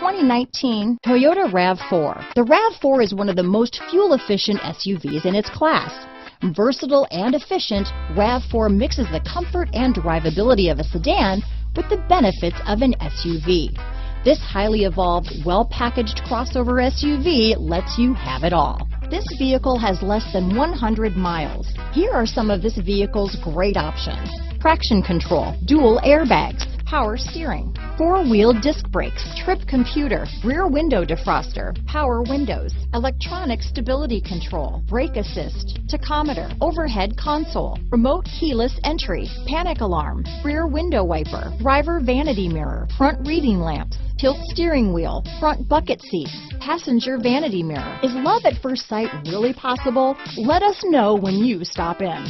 2019 Toyota RAV4. The RAV4 is one of the most fuel-efficient SUVs in its class. Versatile and efficient, RAV4 mixes the comfort and drivability of a sedan with the benefits of an SUV. This highly evolved, well-packaged crossover SUV lets you have it all. This vehicle has less than 100 miles. Here are some of this vehicle's great options: traction control, dual airbags, power steering, four-wheel disc brakes, trip computer, rear window defroster, power windows, electronic stability control, brake assist, tachometer, overhead console, remote keyless entry, panic alarm, rear window wiper, driver vanity mirror, front reading lamps, tilt steering wheel, front bucket seats, passenger vanity mirror. Is love at first sight really possible? Let us know when you stop in.